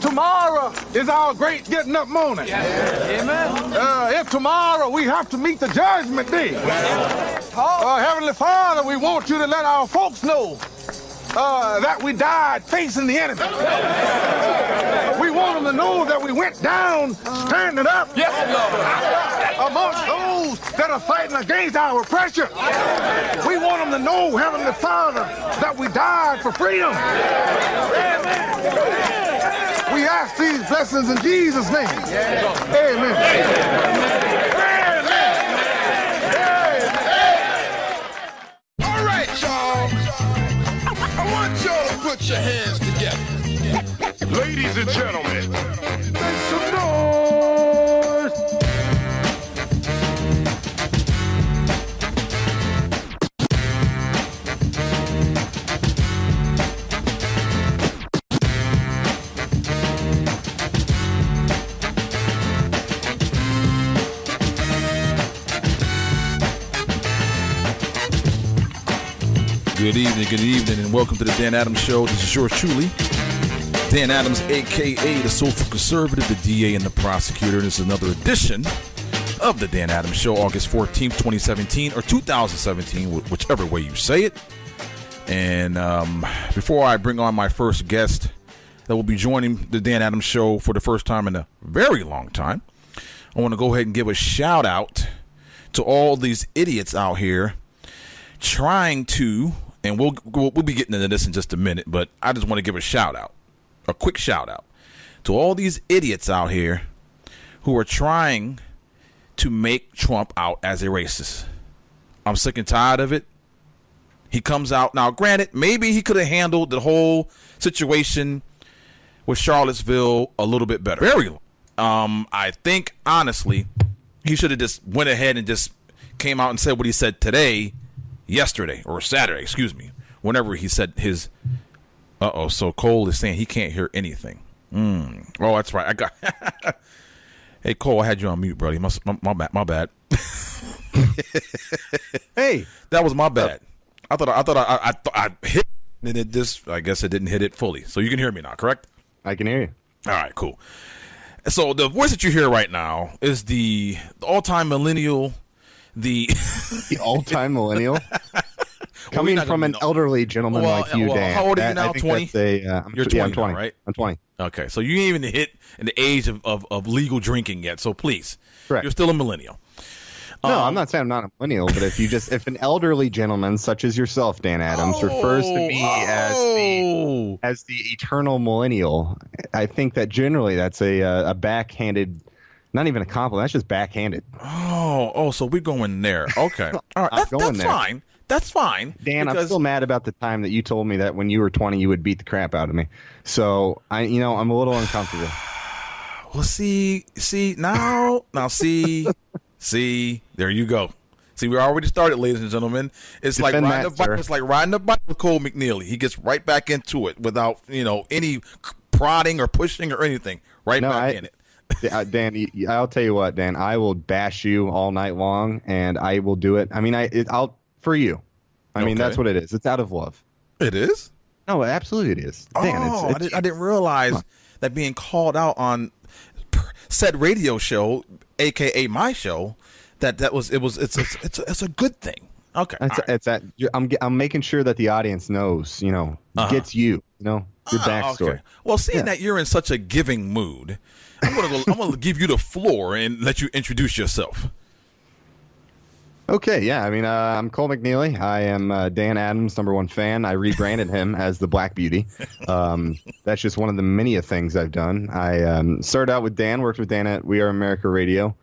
tomorrow is our great getting up morning. Amen. If tomorrow we have to meet the judgment day, Heavenly Father, we want you to let our folks know that we died facing the enemy. We want them to know that we went down standing up amongst those that are fighting against our oppression. We want them to know, Heavenly Father, that we died for freedom. We ask these blessings in Jesus' name. Amen. All right, y'all. I want y'all to put your hands together. Ladies and gentlemen, Make some noise. Good evening, and welcome to the Dan Adams Show. This is yours truly, Dan Adams, a.k.a. the Soulful Conservative, the DA, and the Prosecutor. This is another edition of the Dan Adams Show, August 14th, 2017, or 2017, whichever way you say it. And before I bring on my first guest that will be joining the Dan Adams Show for the first time in a very long time, I want to go ahead and give a shout-out to all these idiots out here trying to, and we'll be getting into this in just a minute, but I just want to give a quick shout out to all these idiots out here who are trying to make Trump out as a racist. I'm sick and tired of it. He comes out now. Granted, maybe he could have handled the whole situation with Charlottesville a little bit better. I think honestly, he should have just went ahead and just came out and said what he said yesterday or Saturday, whenever he said his. So Cole is saying he can't hear anything. Oh, that's right. I got. Hey Cole, I had you on mute, buddy. My bad. Hey, that was my bad. I thought I hit, and it just. I guess it didn't hit it fully. So you can hear me now, correct? I can hear you. All right, cool. So the voice that you hear right now is the all-time millennial. The all-time millennial coming from an elderly gentleman like you, Dan. How old are you now? 20? You're 20, I'm 20, now, right? I'm 20. Okay, so you ain't even hit in the age of legal drinking yet. So please, correct. You're still a millennial. No, I'm not saying I'm not a millennial, but if an elderly gentleman such as yourself, Dan Adams, refers to me as the eternal millennial, I think that generally that's a backhanded. Not even a compliment. That's just backhanded. So we're going there. Okay. All right. That's fine. That's fine. Dan, I'm still mad about the time that you told me that when you were 20, you would beat the crap out of me. So I'm a little uncomfortable. Well, see, there you go. See, we already started, ladies and gentlemen. It's like riding a bike. It's like riding a bike with Cole McNeely. He gets right back into it without, any prodding or pushing or anything. Back in it. Dan, I'll tell you what, Dan. I will bash you all night long, and I will do it. I mean, I'll for you. I mean, that's what it is. It's out of love. It is? No, absolutely, it is. Dan, I didn't realize that being called out on said radio show, aka my show, it's a good thing. Okay, I'm making sure that the audience knows. Gets you. Your backstory. Okay. Well, seeing that you're in such a giving mood, I'm gonna give you the floor and let you introduce yourself. Okay, yeah. I mean, I'm Cole McNeely. I am Dan Adams' #1 fan. I rebranded him as the Black Beauty. That's just one of the many things I've done. I started out with Dan, worked with Dan at We Are America Radio,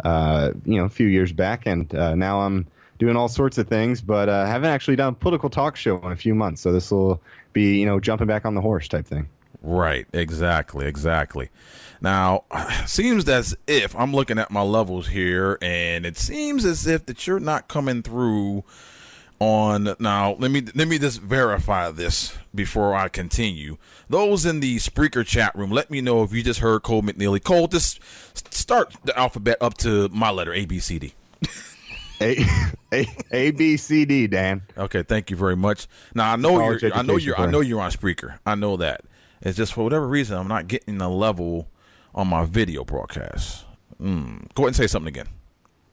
a few years back, and now I'm doing all sorts of things, but haven't actually done a political talk show in a few months. So this will be, jumping back on the horse type thing. Right. Exactly. Now, seems as if I'm looking at my levels here, and it seems as if that you're not coming through on. Now, let me just verify this before I continue. Those in the Spreaker chat room, let me know if you just heard Cole McNeely. Cole, just start the alphabet up to my letter A, B, C, D. A B C D, Dan. Okay, thank you very much. Now I know you're on Spreaker. I know that. It's just for whatever reason I'm not getting the level on my video broadcast. Go ahead and say something again.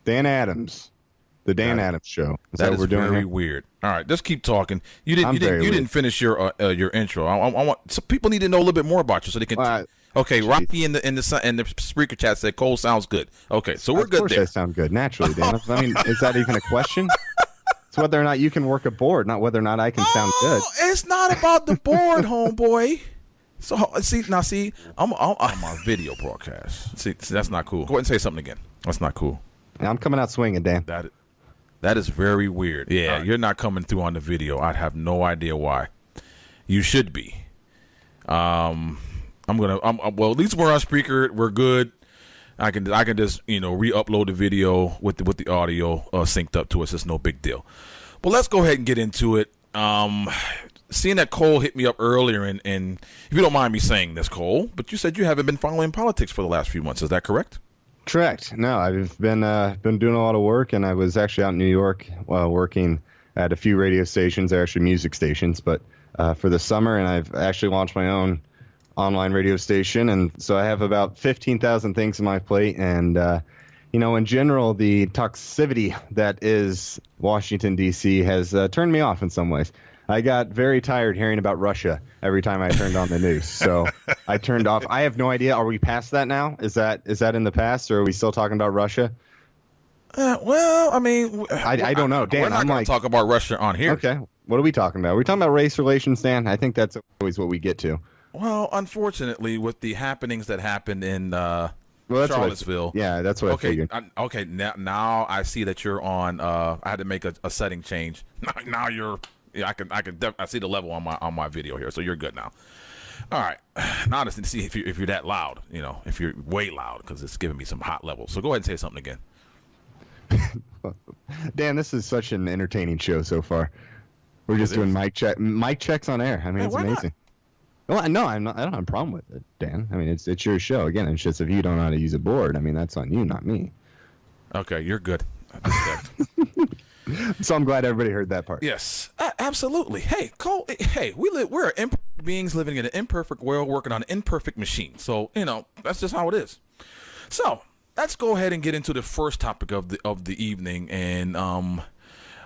Dan Adams, the Dan Adams Show. Is that what we're doing? Very here? weird. All right, just keep talking. You didn't finish your intro. I want some people need to know a little bit more about you so they can. Okay, Rocky in the speaker chat said Cole sounds good. Okay, so we're good there. Of course, I sound good naturally, Dan. I mean, is that even a question? It's whether or not you can work a board, not whether or not I can sound good. It's not about the board, homeboy. So see, I'm on my video broadcast. See, that's not cool. Go ahead and say something again. That's not cool. I'm coming out swinging, Dan. That is very weird. Yeah, you're not coming through on the video. I'd have no idea why. You should be. Well, at least we're on speaker. We're good. I can just re-upload the video with the audio synced up to us. It's no big deal. But let's go ahead and get into it. Seeing that Cole hit me up earlier, and if you don't mind me saying this, Cole, but you said you haven't been following politics for the last few months. Is that correct? Correct. No, I've been doing a lot of work, and I was actually out in New York working at a few radio stations. They're actually music stations, but for the summer, and I've actually launched my own online radio station, and so I have about 15,000 things on my plate, and in general, the toxicity that is Washington, D.C. has turned me off in some ways. I got very tired hearing about Russia every time I turned on the news, so I turned off. I have no idea. Are we past that now? Is that in the past, or are we still talking about Russia? Well, I mean, I don't know, Dan. We're not going to talk about Russia on here. Okay, what are we talking about? Are we talking about race relations, Dan? I think that's always what we get to. Well, unfortunately, with the happenings that happened in Charlottesville. That's what I figured. Okay, now I see that you're on. I had to make a setting change. Now you're. Yeah, I see the level on my video here, so you're good now. All right, now to see if you're that loud, if you're way loud, because it's giving me some hot levels. So go ahead and say something again. Dan, this is such an entertaining show so far. We're just doing mic checks on air. I mean, it's amazing. Well, no, I don't have a problem with it, Dan. I mean, it's your show. Again, it's just if you don't know how to use a board, I mean, that's on you, not me. Okay, you're good. So I'm glad everybody heard that part. Yes, absolutely. Hey, Cole. Hey, we're imperfect beings living in an imperfect world, working on an imperfect machine. So that's just how it is. So let's go ahead and get into the first topic of the evening. And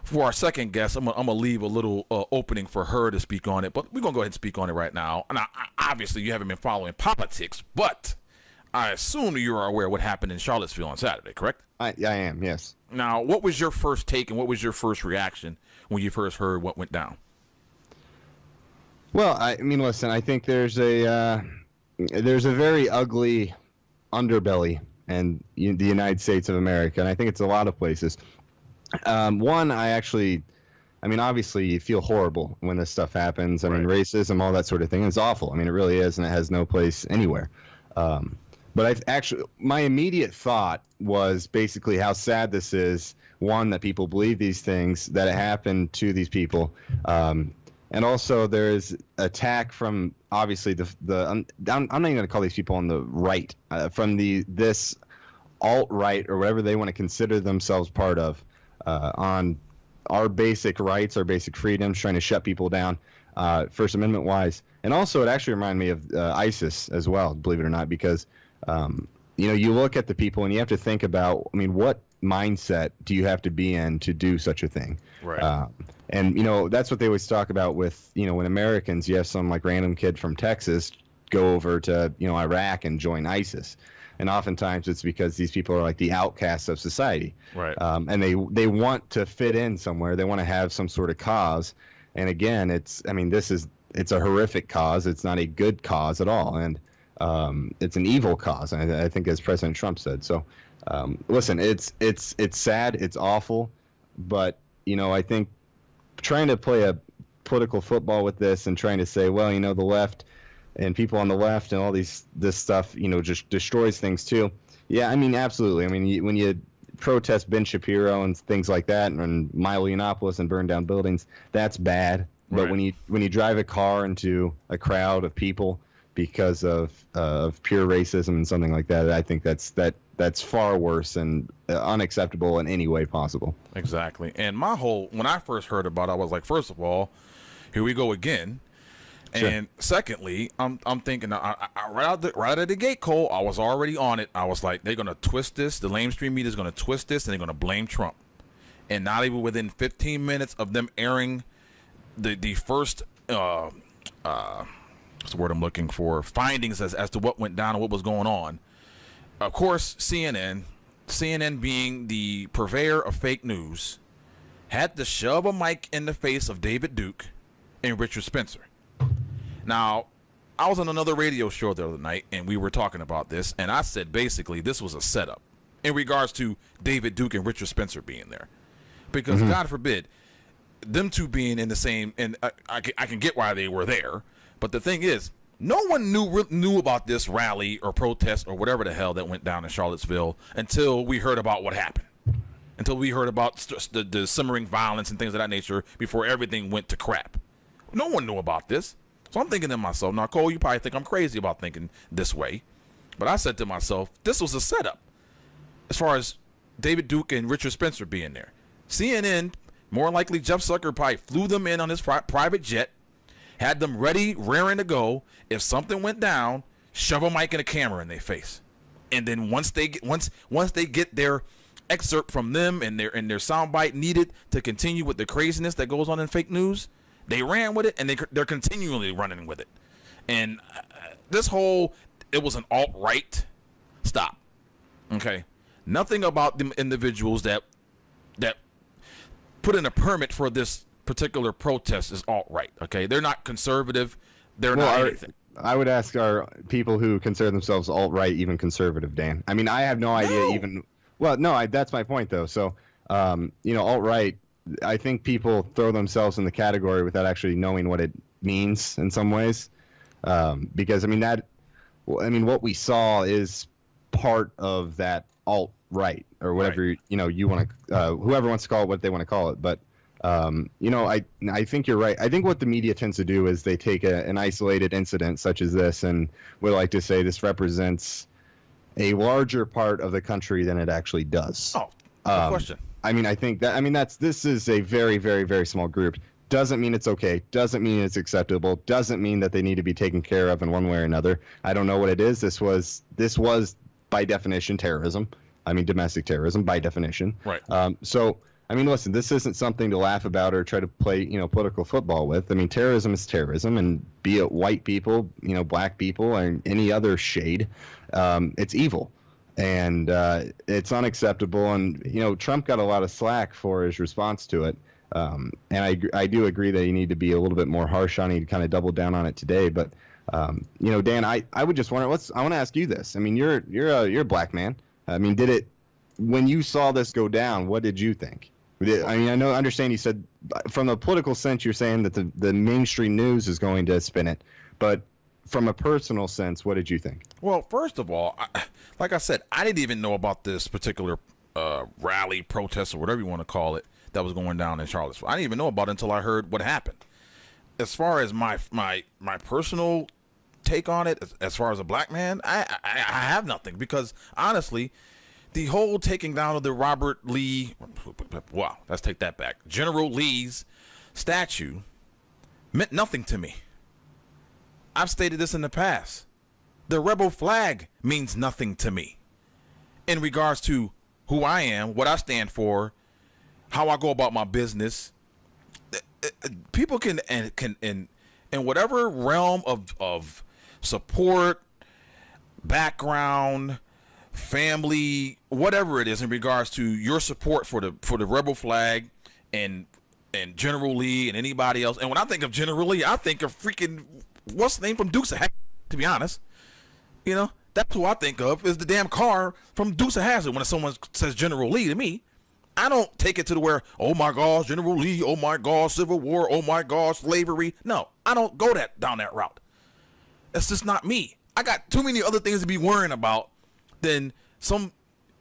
for our second guest, I'm gonna leave a little opening for her to speak on it. But we're gonna go ahead and speak on it right now. And obviously, you haven't been following politics, but I assume you are aware of what happened in Charlottesville on Saturday, correct? I am, yes. Now, what was your first take and what was your first reaction when you first heard what went down? Well, I mean, listen, I think there's a very ugly underbelly in the United States of America, and I think it's a lot of places. One, obviously you feel horrible when this stuff happens. I mean, racism, all that sort of thing. It's awful. I mean, it really is, and it has no place anywhere. But my immediate thought was basically how sad this is. One, that people believe these things, that it happened to these people. And also there's attack from obviously I'm not even going to call these people on the right, from this alt-right or whatever they want to consider themselves part of, on our basic rights, our basic freedoms, trying to shut people down, First Amendment wise. And also it actually reminded me of ISIS as well, believe it or not, because you look at the people and you have to think about, I mean, what mindset do you have to be in to do such a thing? Right. And that's what they always talk about with, when Americans, you have some like random kid from Texas go over to, Iraq and join ISIS. And oftentimes it's because these people are like the outcasts of society. Right. And they want to fit in somewhere. They want to have some sort of cause. And again, it's a horrific cause. It's not a good cause at all. And it's an evil cause, I think, as President Trump said. So, listen, it's sad, it's awful, but I think trying to play a political football with this and trying to say, well, the left and people on the left and all this stuff, just destroys things too. Yeah, I mean, absolutely. I mean, when you protest Ben Shapiro and things like that, and Milo Yiannopoulos and burn down buildings, that's bad. But Right. when you drive a car into a crowd of people because of pure racism and something like that, I think that's far worse and unacceptable in any way possible. Exactly. And when I first heard about it, I was like, first of all, here we go again. And secondly, I'm thinking right out of the gate, Cole, I was already on it. I was like, they're gonna twist this. The mainstream media is gonna twist this, and they're gonna blame Trump. And not even within 15 minutes of them airing the first what's the word I'm looking for, findings as to what went down and what was going on. Of course, CNN being the purveyor of fake news, had to shove a mic in the face of David Duke and Richard Spencer. Now, I was on another radio show the other night, and we were talking about this, and I said basically this was a setup in regards to David Duke and Richard Spencer being there. Because, God forbid, them two being in the same, and I can get why they were there, but the thing is, no one knew about this rally or protest or whatever the hell that went down in Charlottesville until we heard about what happened. Until we heard about the simmering violence and things of that nature before everything went to crap. No one knew about this. So I'm thinking to myself, now, Cole, you probably think I'm crazy about thinking this way. But I said to myself, this was a setup as far as David Duke and Richard Spencer being there. CNN, more likely Jeff Zucker probably flew them in on his private jet, had them ready, raring to go. If something went down, shove a mic and a camera in their face. And then once they get their excerpt from them and their soundbite needed to continue with the craziness that goes on in fake news, they ran with it, and they're continually running with it. And this whole, it was an alt-right, stop. Okay? Nothing about them individuals that put in a permit for this particular protest is alt-right. Okay? They're not conservative. They're not anything. I would ask, are people who consider themselves alt-right even conservative, Dan? I mean, I have no idea even. Well, no, that's my point, though. So, alt-right, I think people throw themselves in the category without actually knowing what it means in some ways. Because, what we saw is part of that alt-right or whatever, you want to, whoever wants to call it what they want to call it. But, I think you're right. I think what the media tends to do is they take an isolated incident such as this and would like to say this represents a larger part of the country than it actually does. Oh, no question. I think this is a very, very, very small group. Doesn't mean it's okay. Doesn't mean it's acceptable. Doesn't mean that they need to be taken care of in one way or another. I don't know what it is. This was by definition terrorism. Domestic terrorism by definition. Right. Listen, this isn't something to laugh about or try to play, political football with. Terrorism is terrorism, and be it white people, black people, or any other shade, it's evil. And it's unacceptable. And, Trump got a lot of slack for his response to it. And I do agree that you need to be a little bit more harsh on it. He kind of doubled down on it today. But, Dan, I would just wonder, I want to ask you this. You're a black man. When you saw this go down, what did you think? I understand you said from a political sense, you're saying that the mainstream news is going to spin it. But from a personal sense, what did you think? Well, first of all, like I said, I didn't even know about this particular rally, protest, or whatever you want to call it, that was going down in Charlottesville. I didn't even know about it until I heard what happened. As far as my personal take on it, as far as a black man, I have nothing, because honestly, the whole taking down of the Robert Lee, wow, let's take that back, General Lee's statue meant nothing to me. I've stated this in the past. The rebel flag means nothing to me in regards to who I am, what I stand for, how I go about my business. People can in whatever realm of support, background, family, whatever it is, in regards to your support for the rebel flag and General Lee and anybody else. And when I think of General Lee, I think of freaking what's the name from Dukes of Hazzard, to be honest. That's who I think of, is the damn car from Dukes of Hazzard. When someone says General Lee to me, I don't take it to the where, oh my gosh, General Lee, oh my gosh, Civil War, oh my gosh, slavery. No, I don't go down that route. That's just not me. I got too many other things to be worrying about than some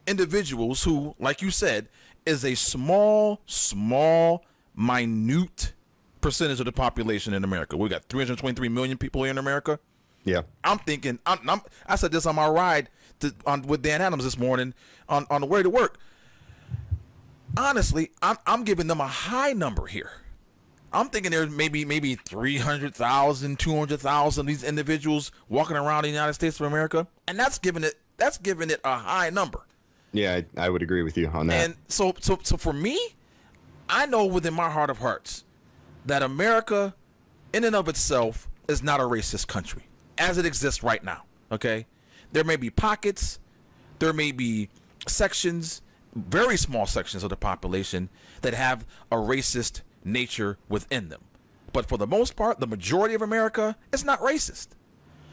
individuals who, like you said, is a small, minute percentage of the population in America. We got 323 million people here in America. Yeah. I'm thinking, I said this on my ride with Dan Adams this morning on the way to work. Honestly, I'm giving them a high number here. I'm thinking there's maybe 300,000, 200,000 of these individuals walking around the United States of America, and that's giving it a high number. Yeah, I would agree with you on that. And so for me, I know within my heart of hearts that America, in and of itself, is not a racist country as it exists right now. Okay, there may be pockets, there may be sections, very small sections of the population that have a racist nature within them, but for the most part, the majority of America is not racist.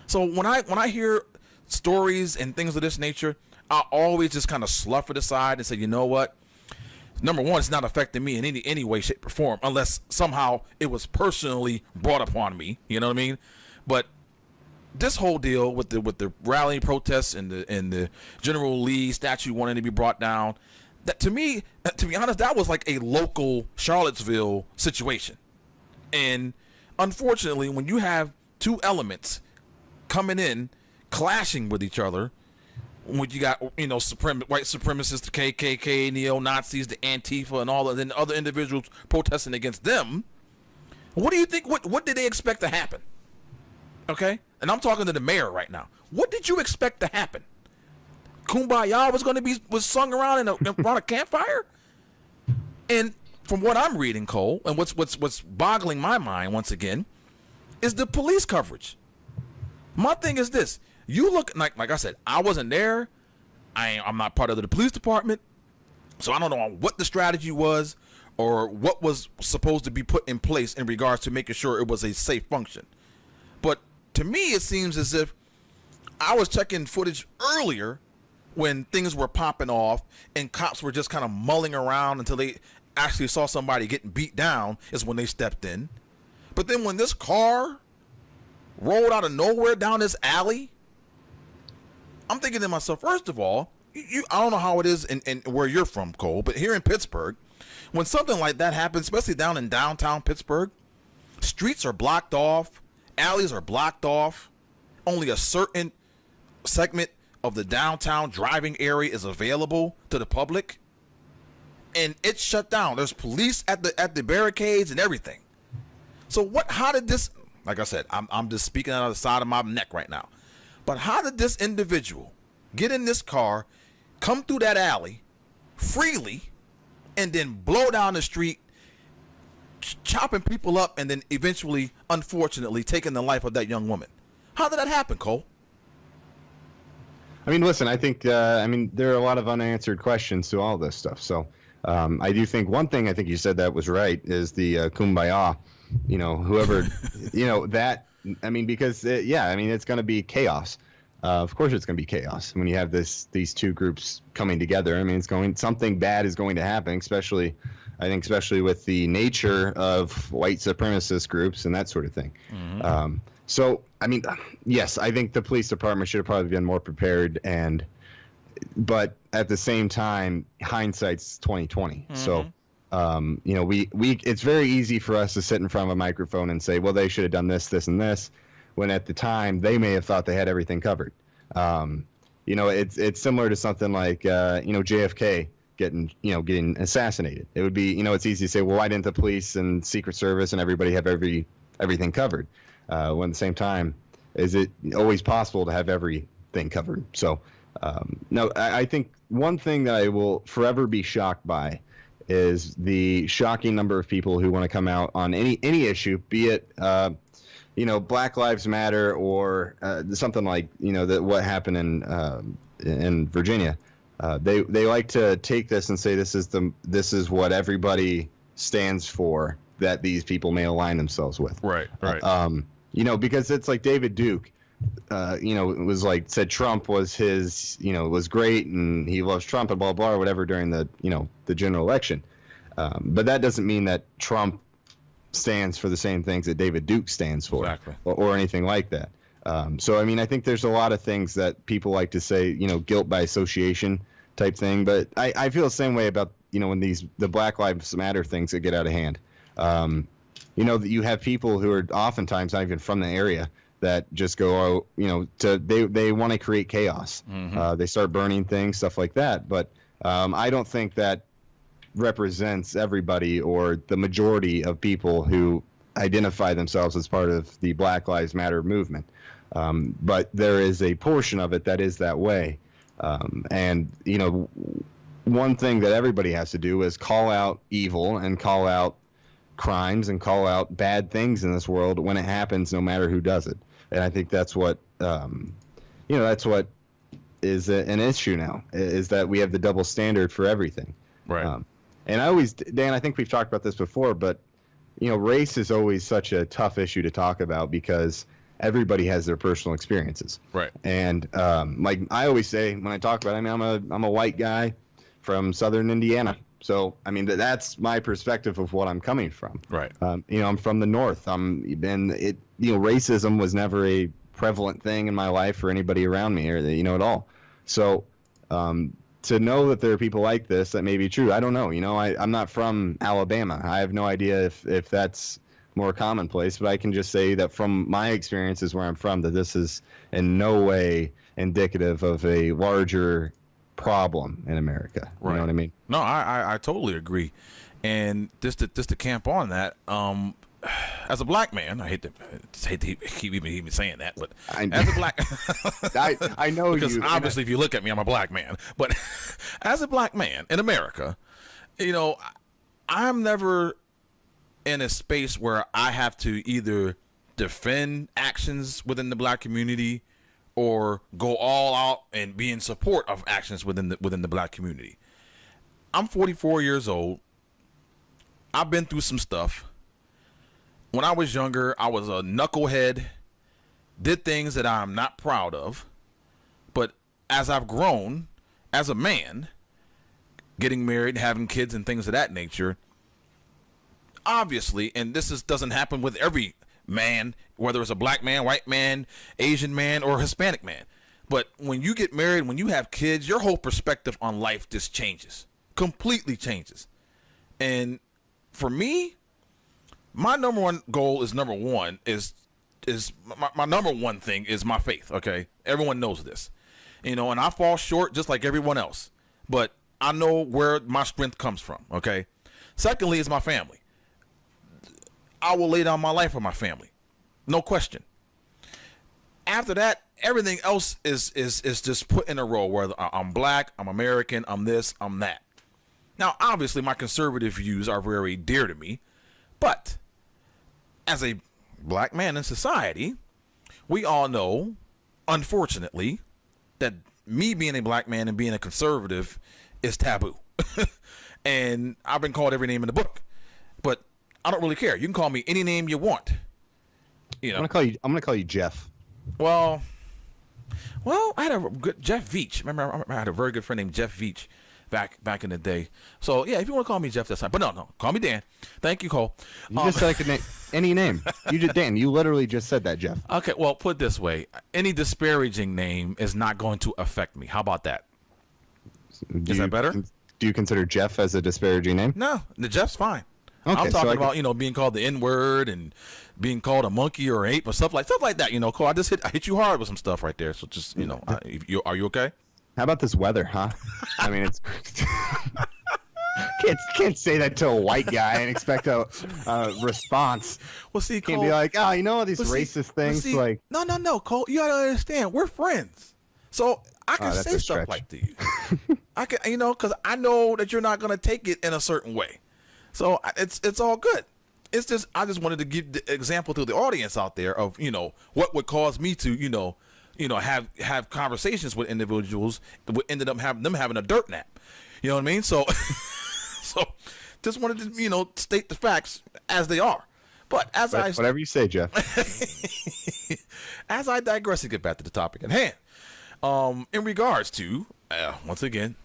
So when I hear stories and things of this nature, I always just kind of slough it aside and say, you know what? Number one, it's not affecting me in any way, shape, or form, unless somehow it was personally brought upon me. You know what I mean? But this whole deal with the rallying protests and the General Lee statue wanting to be brought down, that to me, to be honest, that was like a local Charlottesville situation. And unfortunately, when you have two elements coming in, clashing with each other, when you got, white supremacists, the KKK, neo-Nazis, the Antifa, and all, and then other individuals protesting against them, what do you think? What did they expect to happen? Okay, and I'm talking to the mayor right now. What did you expect to happen? Kumbaya was sung around around a campfire? And from what I'm reading, Cole, and what's boggling my mind once again, is the police coverage. My thing is this: you look like I said, I wasn't there. I'm not part of the police department, so I don't know what the strategy was or what was supposed to be put in place in regards to making sure it was a safe function. But to me, it seems as if I was checking footage earlier when things were popping off and cops were just kind of mulling around until they actually saw somebody getting beat down is when they stepped in. But then when this car rolled out of nowhere down this alley, I'm thinking to myself, first of all, I don't know how it is in where you're from, Cole, but here in Pittsburgh, when something like that happens, especially down in downtown Pittsburgh, streets are blocked off, alleys are blocked off, only a certain segment of the downtown driving area is available to the public, and it's shut down. There's police at the barricades and everything. So how did this, like I said, I'm just speaking out of the side of my neck right now, but how did this individual get in this car, come through that alley freely, and then blow down the street, chopping people up, and then eventually, unfortunately, taking the life of that young woman? How did that happen, Cole? I mean, listen, I think, there are a lot of unanswered questions to all this stuff. So I do think one thing I think you said that was right is the kumbaya, whoever, because, it's going to be chaos. Of course it's going to be chaos when you have these two groups coming together. I mean, something bad is going to happen, especially with the nature of white supremacist groups and that sort of thing. Mm-hmm. Yes, I think the police department should have probably been more prepared, but at the same time, hindsight's 2020. Mm-hmm. So, it's very easy for us to sit in front of a microphone and say, well, they should have done this, this, and this, when at the time they may have thought they had everything covered. It's similar to something like JFK getting assassinated. It would be, it's easy to say, well, why didn't the police and Secret Service and everybody have everything covered? When at the same time, is it always possible to have everything covered? So, no, I think one thing that I will forever be shocked by is the shocking number of people who want to come out on any issue, be it Black Lives Matter or something like what happened in Virginia. They like to take this and say this is what everybody stands for, that these people may align themselves with. Right. Because it's like David Duke, it was like said Trump was was great and he loves Trump and blah, blah, or whatever during the general election. But that doesn't mean that Trump stands for the same things that David Duke stands for, exactly, or anything like that. I think there's a lot of things that people like to say, guilt by association type thing. But I feel the same way about, when the Black Lives Matter things that get out of hand. You have people who are oftentimes not even from the area that just go, they want to create chaos. Mm-hmm. They start burning things, stuff like that. But I don't think that represents everybody or the majority of people who identify themselves as part of the Black Lives Matter movement. But there is a portion of it that is that way. And, you know, one thing that everybody has to do is call out evil and call out crimes and call out bad things in this world when it happens, no matter who does it. And I think that's what, that's what is an issue now, is that we have the double standard for everything. Right. And Dan, I think we've talked about this before, but, you know, race is always such a tough issue to talk about because everybody has their personal experiences. Right. And like I always say when I talk about it, I mean, I'm a white guy from southern Indiana. So, I mean, that's my perspective of what I'm coming from. Right. You know, I'm from the North. Racism was never a prevalent thing in my life for anybody around me or, you know, at all. So, to know that there are people like this, that may be true. I don't know. You know, I'm not from Alabama. I have no idea if that's more commonplace, but I can just say that from my experiences where I'm from, that this is in no way indicative of a larger problem in America. You know what I mean? No, I totally agree. And just to camp on that, as a black man, I hate to keep even saying that, but as a black, I know because obviously if you look at me, I'm a black man. But as a black man in America, you know, I'm never in a space where I have to either defend actions within the black community or go all out and be in support of actions within the black community. I'm 44 years old. I've been through some stuff. When I was younger, I was a knucklehead, did things that I'm not proud of. But as I've grown, as a man, getting married, having kids and things of that nature, obviously, and doesn't happen with every man, whether it's a black man, white man, Asian man, or Hispanic man. But when you get married, when you have kids, your whole perspective on life just changes, completely changes. And for me, my number one goal is my number one thing is my faith. Okay, everyone knows this, you know, and I fall short just like everyone else, but I know where my strength comes from. Okay, secondly is my family. I will lay down my life for my family, no question. After that, everything else is just put in a row where I'm black, I'm American, I'm this, I'm that. Now, obviously, my conservative views are very dear to me, but as a black man in society, we all know, unfortunately, that me being a black man and being a conservative is taboo. And I've been called every name in the book, but I don't really care. You can call me any name you want. You know, I'm gonna call you Jeff. Well, I had a good Jeff Veach. Remember, I had a very good friend named Jeff Veach back in the day. So yeah, if you want to call me Jeff, that's fine. But no, call me Dan. Thank you, Cole. You just said I could name any name. You did, Dan. You literally just said that, Jeff. Okay, well, put it this way: any disparaging name is not going to affect me. How about that? Is that better? Do you consider Jeff as a disparaging name? No, the Jeff's fine. Okay, I'm talking about, you know, being called the N-word and being called a monkey or an ape or stuff like that. You know, Cole, I hit you hard with some stuff right there. So just, you know, are you okay? How about this weather, huh? I mean, it's can't say that to a white guy and expect a response. Well, see, Cole, can't be like, oh, you know all these racist things. Like, no, Cole, you gotta understand, we're friends, so I can say stuff like to you. I can, you know, because I know that you're not gonna take it in a certain way. So it's all good. It's just I just wanted to give the example to the audience out there of, you know, what would cause me to, you know, have conversations with individuals that would ended up having a dirt nap. You know what I mean? So just wanted to, you know, state the facts as they are. But whatever you say, Jeff. As I digress and get back to the topic at hand, in regards to once again,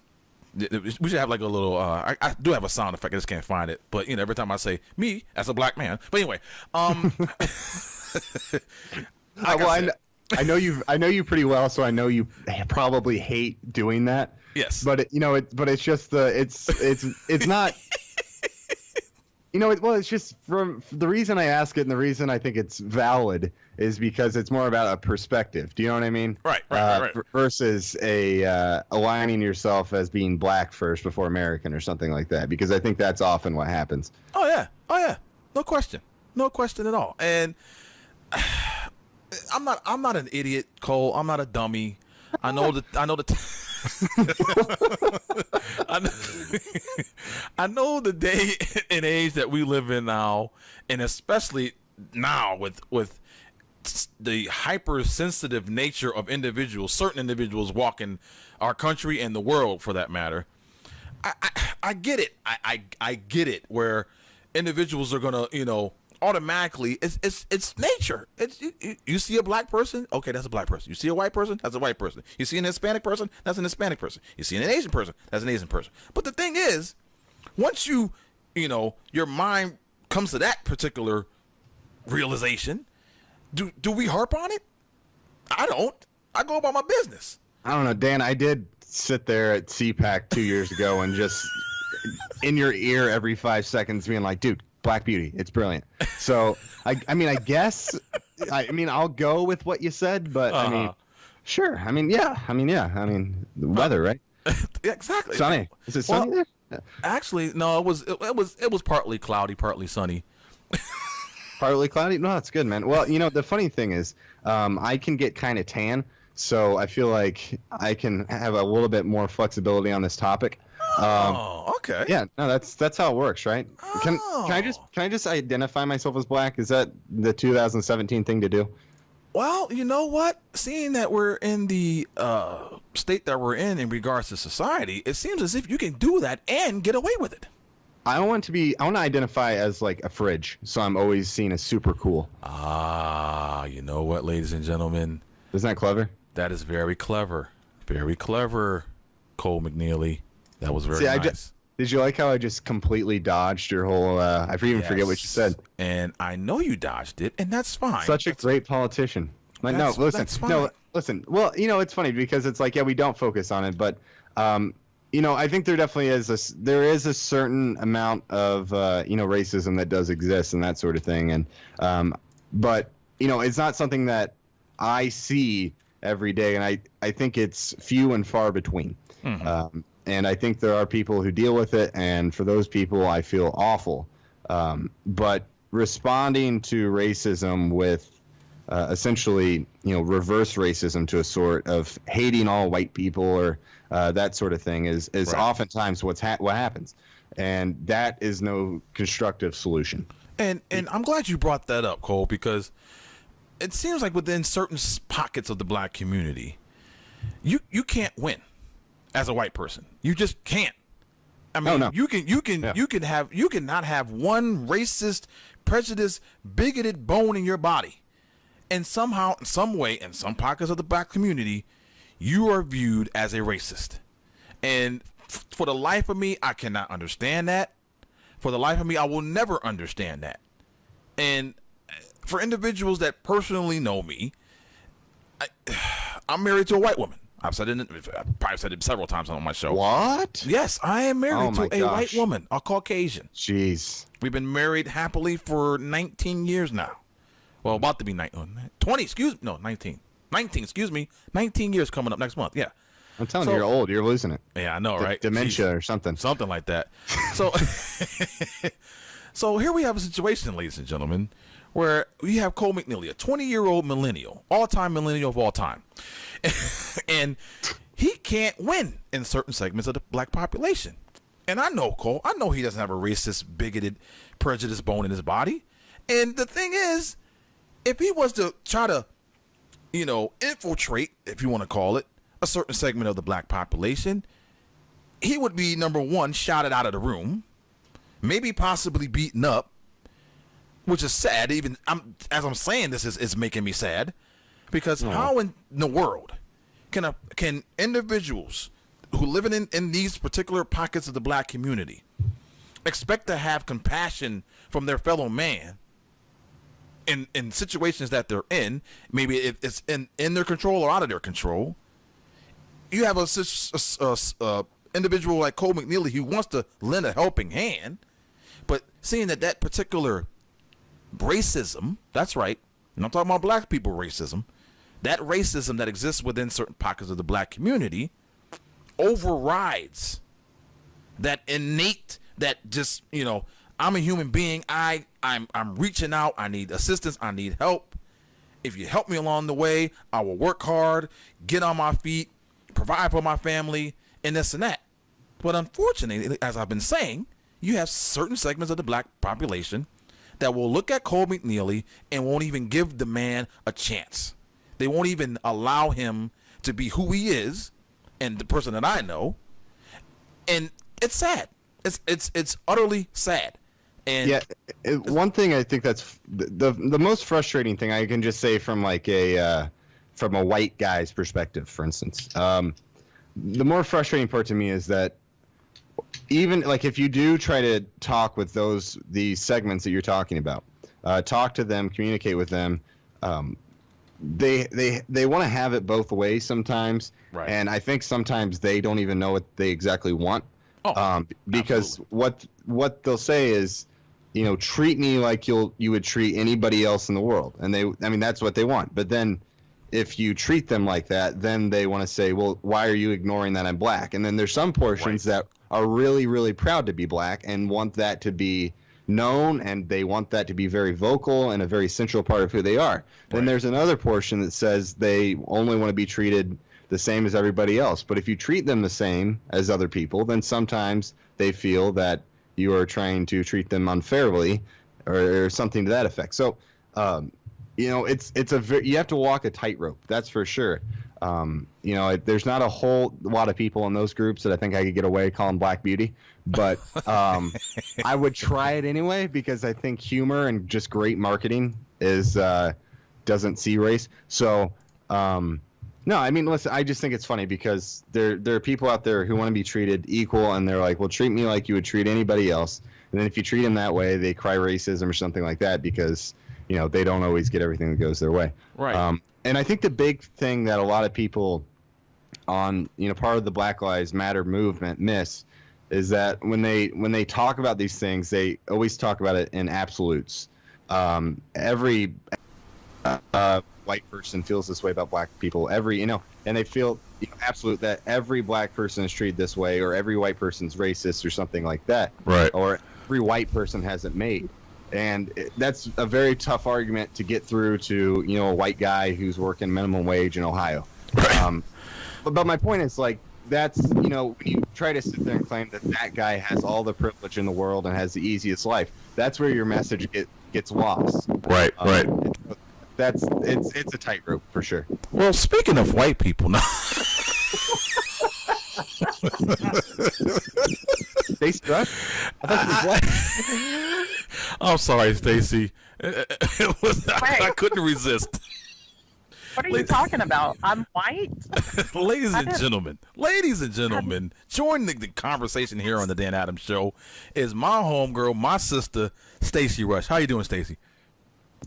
we should have like a little I do have a sound effect, I just can't find it, but you know, every time I say me as a black man, but anyway, I know you pretty well, so I know you probably hate doing that. Yes, but it's just it's not Well, it's just from the reason I ask it and the reason I think it's valid is because it's more about a perspective. Do you know what I mean? Right. Versus aligning yourself as being black first before American or something like that, because I think that's often what happens. Oh yeah, no question at all. And I'm not an idiot, Cole. I'm not a dummy. I know that. I know the day and age that we live in now, and especially now with the hypersensitive nature of individuals, certain individuals walking our country and the world, for that matter. I get it. I get it. Where individuals are gonna, automatically, it's nature. You see a black person, okay, that's a black person. You see a white person, that's a white person. You see an Hispanic person, that's an Hispanic person. You see an Asian person, that's an Asian person. But the thing is, once your mind comes to that particular realization, do we harp on it? I don't. I go about my business. I don't know, Dan. I did sit there at CPAC 2 years ago and just in your ear every 5 seconds being like, dude, Black Beauty, it's brilliant. So I guess I'll go with what you said, but sure. The weather, right? Exactly. Sunny. Is it sunny there? Yeah. Actually, no. It was partly cloudy, partly sunny. Partly cloudy? No, that's good, man. Well, the funny thing is, I can get kind of tan, so I feel like I can have a little bit more flexibility on this topic. Okay. Yeah, no, that's how it works, right? Can I just identify myself as black? Is that the 2017 thing to do? Well, you know what? Seeing that we're in the state that we're in regards to society, it seems as if you can do that and get away with it. I want to identify as like a fridge, so I'm always seen as super cool. You know what, ladies and gentlemen? Isn't that clever? That is very clever. Very clever, Cole McNeely. That was very nice. Did you like how I just completely dodged your whole I even forget what you said. And I know you dodged it, and that's fine. Such a great politician. Like, no, listen. No, listen. Well, it's funny because it's like, yeah, we don't focus on it, but I think there definitely is a certain amount of racism that does exist and that sort of thing, and but it's not something that I see every day, and I think it's few and far between. Mm-hmm. And I think there are people who deal with it, and for those people, I feel awful. But responding to racism with essentially, reverse racism to a sort of hating all white people or that sort of thing is right. Oftentimes what happens, and that is no constructive solution. And I'm glad you brought that up, Cole, because it seems like within certain pockets of the black community, you can't win. As a white person, you just can't. I mean, no. you cannot have one racist, prejudiced, bigoted bone in your body, and somehow, in some way, in some pockets of the black community, you are viewed as a racist. And for the life of me, I cannot understand that. For the life of me, I will never understand that. And for individuals that personally know me, I'm married to a white woman. I've probably said it several times on my show. What? Yes, I am married to a white woman, a Caucasian. Jeez. We've been married happily for 19 years now. Well, about to be 19, 19. 19 years coming up next month. Yeah. I'm telling you, you're old. You're losing it. Yeah, I know, right? Dementia or something. Something like that. So, so here we have a situation, ladies and gentlemen, where we have Cole McNeely, a 20-year-old millennial, all-time millennial of all time. And he can't win in certain segments of the black population. And I know, Cole, he doesn't have a racist, bigoted, prejudiced bone in his body. And the thing is, if he was to try to, infiltrate, if you want to call it, a certain segment of the black population, he would be, number one, shouted out of the room, maybe possibly beaten up, which is sad. Even as I'm saying this, is making me sad, because how in the world can individuals who live in these particular pockets of the black community expect to have compassion from their fellow man in situations that they're in? Maybe it's in their control or out of their control. You have a individual like Cole McNeely who wants to lend a helping hand, But seeing that particular racism, that's right, and I'm talking about black people racism, that racism that exists within certain pockets of the black community overrides that innate, that just, I'm a human being. I'm reaching out. I need assistance. I need help. If you help me along the way, I will work hard, get on my feet, provide for my family, and this and that. But unfortunately, as I've been saying, you have certain segments of the black population that will look at Cole McNeely and won't even give the man a chance. They won't even allow him to be who he is and the person that I know. And it's sad. It's utterly sad. And yeah, one thing I think that's the most frustrating thing I can just say from like from a white guy's perspective, for instance. The more frustrating part to me is that even like if you do try to talk with these segments that you're talking about, talk to them, communicate with them, they want to have it both ways sometimes, right. And I think sometimes they don't even know what they exactly want. Because absolutely. what they'll say is, treat me like you would treat anybody else in the world, and that's what they want. But then if you treat them like that, then they want to say, well, why are you ignoring that I'm black? And then there's some portions that are really, really proud to be black and want that to be known, and they want that to be very vocal and a very central part of who they are. Then there's another portion that says they only want to be treated the same as everybody else. But if you treat them the same as other people, then sometimes they feel that you are trying to treat them unfairly or something to that effect. So, you have to walk a tightrope. That's for sure. There's not a whole lot of people in those groups that I think I could get away calling Black Beauty, but I would try it anyway because I think humor and just great marketing doesn't see race. So, no, I mean, listen, I just think it's funny because there are people out there who want to be treated equal, and they're like, well, treat me like you would treat anybody else. And then if you treat them that way, they cry racism or something like that because, they don't always get everything that goes their way. Right. And I think the big thing that a lot of people on, part of the Black Lives Matter movement miss is that when they talk about these things, they always talk about it in absolutes. Every white person feels this way about black people. And they feel absolute that every black person is treated this way, or every white person's racist or something like that. Right. Or every white person has it made. And that's a very tough argument to get through to, a white guy who's working minimum wage in Ohio. Right. But my point is, like, that's, when you try to sit there and claim that guy has all the privilege in the world and has the easiest life, that's where your message gets lost. Right, right. It's a tightrope for sure. Well, speaking of white people now. Stacy, what? I'm sorry, Stacy. I couldn't resist. What are you talking about? I'm white? Ladies and gentlemen, join the conversation here on the Dan Adams Show is my homegirl, my sister, Stacy Rush. How you doing, Stacy?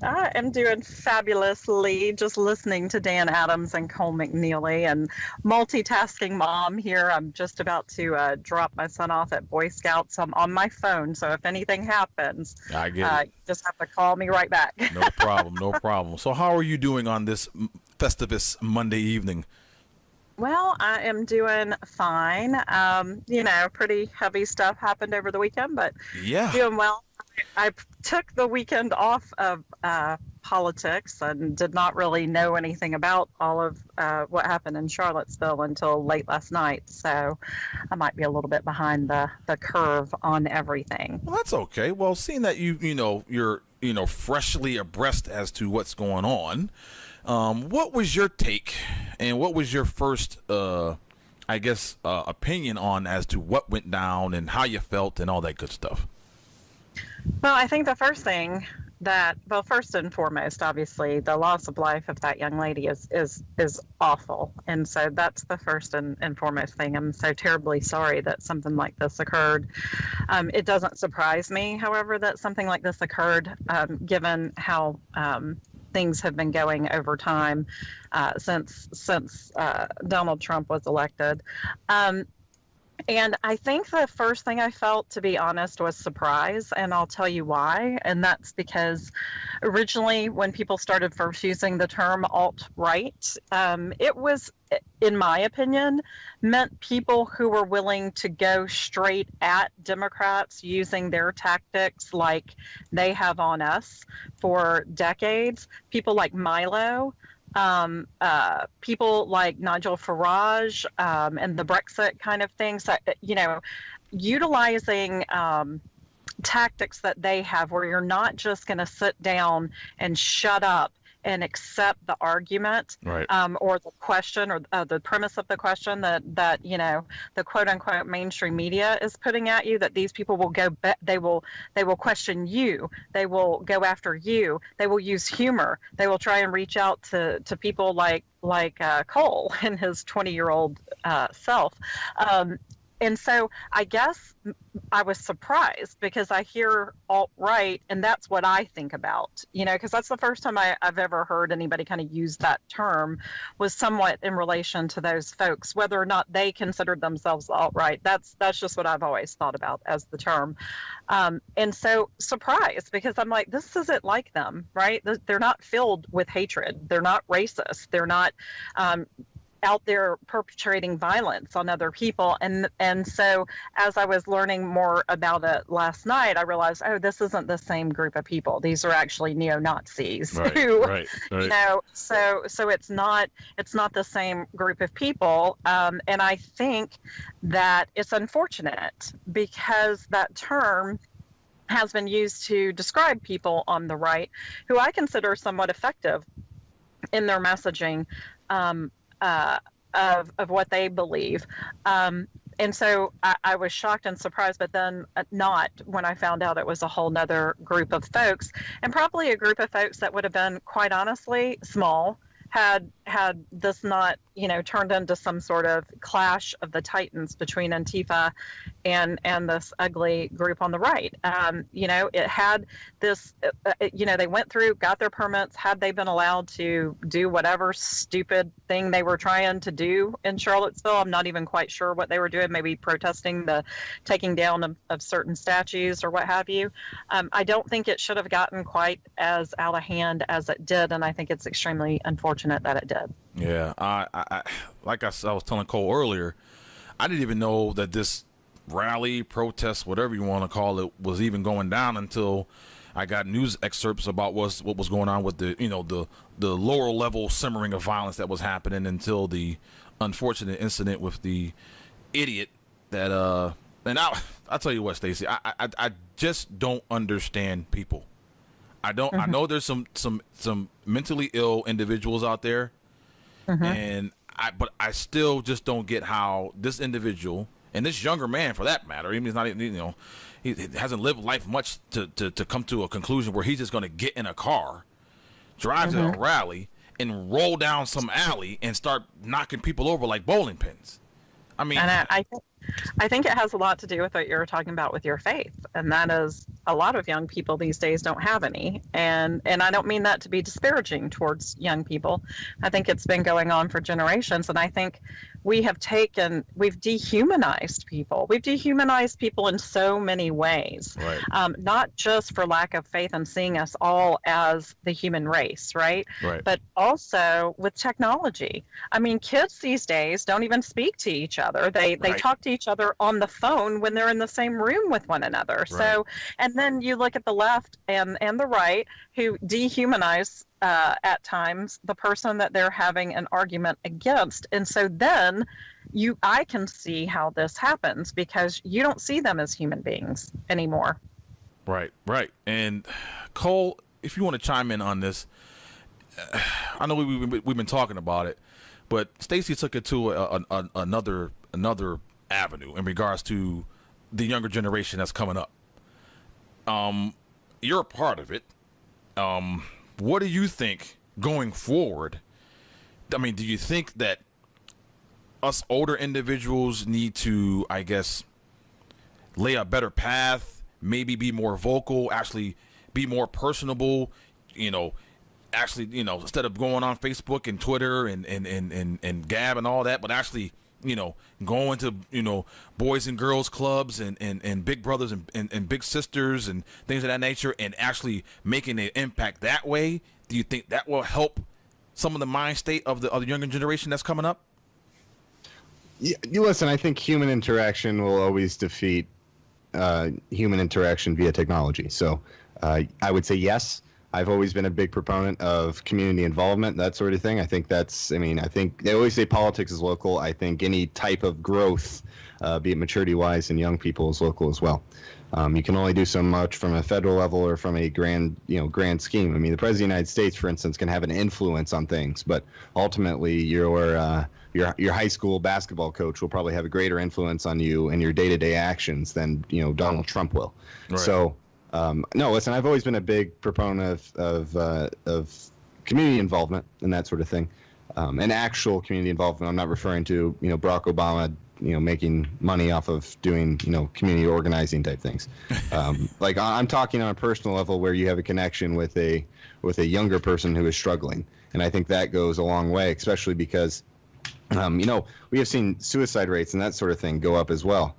I am doing fabulously, just listening to Dan Adams and Cole McNeely and multitasking mom here. I'm just about to drop my son off at Boy Scouts. I'm on my phone, so if anything happens, I get it. You just have to call me right back. No problem, no problem. So how are you doing on this Festivus Monday evening? Well, I am doing fine. Pretty heavy stuff happened over the weekend, but doing well. I took the weekend off of politics and did not really know anything about all of what happened in Charlottesville until late last night. So I might be a little bit behind the curve on everything. Well, that's okay. Well, seeing that you're freshly abreast as to what's going on, what was your take and what was your first opinion on as to what went down and how you felt and all that good stuff? Well, I think the first thing first and foremost, obviously, the loss of life of that young lady is awful. And so that's the first and foremost thing. I'm so terribly sorry that something like this occurred. It doesn't surprise me, however, that something like this occurred, given how things have been going over time since Donald Trump was elected. And I think the first thing I felt, to be honest, was surprise. And I'll tell you why. And that's because originally, when people started first using the term alt-right, it was, in my opinion, meant people who were willing to go straight at Democrats using their tactics like they have on us for decades. People like Milo, people like Nigel Farage, and the Brexit kind of things, utilizing tactics that they have where you're not just going to sit down and shut up and accept the argument, right, or the question, or the premise of the question that the quote unquote mainstream media is putting at you, that these people will they will question you, they will go after you, they will use humor, they will try and reach out to people like Cole and his 20-year-old self. And so I guess I was surprised because I hear alt-right and that's what I think about, because that's the first time I've ever heard anybody kind of use that term, was somewhat in relation to those folks, whether or not they considered themselves alt-right. That's just what I've always thought about as the term. And so surprised, because I'm like, this isn't like them, right? They're not filled with hatred. They're not racist. They're not out there perpetrating violence on other people. And so as I was learning more about it last night, I realized, oh, this isn't the same group of people. These are actually neo-Nazis. Right, who, right. So it's not the same group of people. And I think that it's unfortunate because that term has been used to describe people on the right who I consider somewhat effective in their messaging, of what they believe. And so I was shocked and surprised, but then not when I found out it was a whole nother group of folks, and probably a group of folks that would have been, quite honestly, small, had this not, turned into some sort of clash of the titans between Antifa and this ugly group on the right. It had this, they went through, got their permits. Had they been allowed to do whatever stupid thing they were trying to do in Charlottesville, I'm not even quite sure what they were doing, maybe protesting the taking down of certain statues or what have you. I don't think it should have gotten quite as out of hand as it did, and I think it's extremely unfortunate that it did. Yeah, I like I was telling Cole earlier, I didn't even know that this rally, protest, whatever you want to call it, was even going down until I got news excerpts about what was going on with the lower level simmering of violence that was happening, until the unfortunate incident with the idiot that and I'll tell you what, Stacy, I just don't understand people. I don't. I know there's some mentally ill individuals out there, but I still just don't get how this individual, and this younger man for that matter, even he's not, he hasn't lived life much to come to a conclusion where he's just going to get in a car, drive to a rally, and roll down some alley and start knocking people over like bowling pins. I mean, and I think it has a lot to do with what you were talking about with your faith, and that is a lot of young people these days don't have any, and I don't mean that to be disparaging towards young people. I think it's been going on for generations, and I think we've dehumanized people. We've dehumanized people in so many ways, right. Not just for lack of faith and seeing us all as the human race, right? But also with technology. I mean, kids these days don't even speak to each other. They talk to each other on the phone when they're in the same room with one another. Right. So, and then you look at the left and the right, who dehumanize at times the person that they're having an argument against. And so then I can see how this happens, because you don't see them as human beings anymore. Right. And Cole, if you want to chime in on this, I know we've been talking about it, but Stacy took it to another avenue in regards to the younger generation that's coming up. You're a part of it. What do you think going forward? I mean, do you think that us older individuals need to, I guess, lay a better path, maybe be more vocal, actually be more personable, instead of going on Facebook and Twitter and Gab and all that, but actually going to, boys and girls clubs and big brothers and big sisters and things of that nature and actually making an impact that way, do you think that will help some of the mind state of the younger generation that's coming up? Yeah, you listen, I think human interaction will always defeat human interaction via technology. So I would say yes. I've always been a big proponent of community involvement, that sort of thing. I think I think they always say politics is local. I think any type of growth, be it maturity-wise in young people, is local as well. You can only do so much from a federal level or from a grand scheme. I mean, the President of the United States, for instance, can have an influence on things, but ultimately your high school basketball coach will probably have a greater influence on you and your day-to-day actions than Donald Trump will. Right. So. No, listen, I've always been a big proponent of community involvement and that sort of thing. And actual community involvement. I'm not referring to, Barack Obama, making money off of doing, community organizing type things. Like I'm talking on a personal level where you have a connection with a younger person who is struggling. And I think that goes a long way, especially because, we have seen suicide rates and that sort of thing go up as well.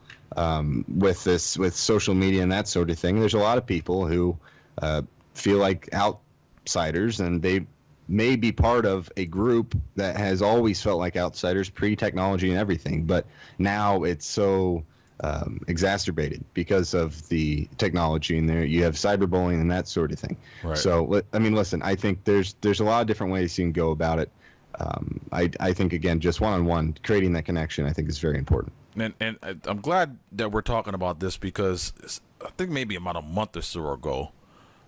With social media and that sort of thing, there's a lot of people who feel like outsiders, and they may be part of a group that has always felt like outsiders pre-technology and everything, but now it's so exacerbated because of the technology, and there you have cyberbullying and that sort of thing. Right. So, I mean, listen, I think there's a lot of different ways you can go about it. I think, again, just one-on-one, creating that connection, I think is very important. And I'm glad that we're talking about this because I think maybe about a month or so ago,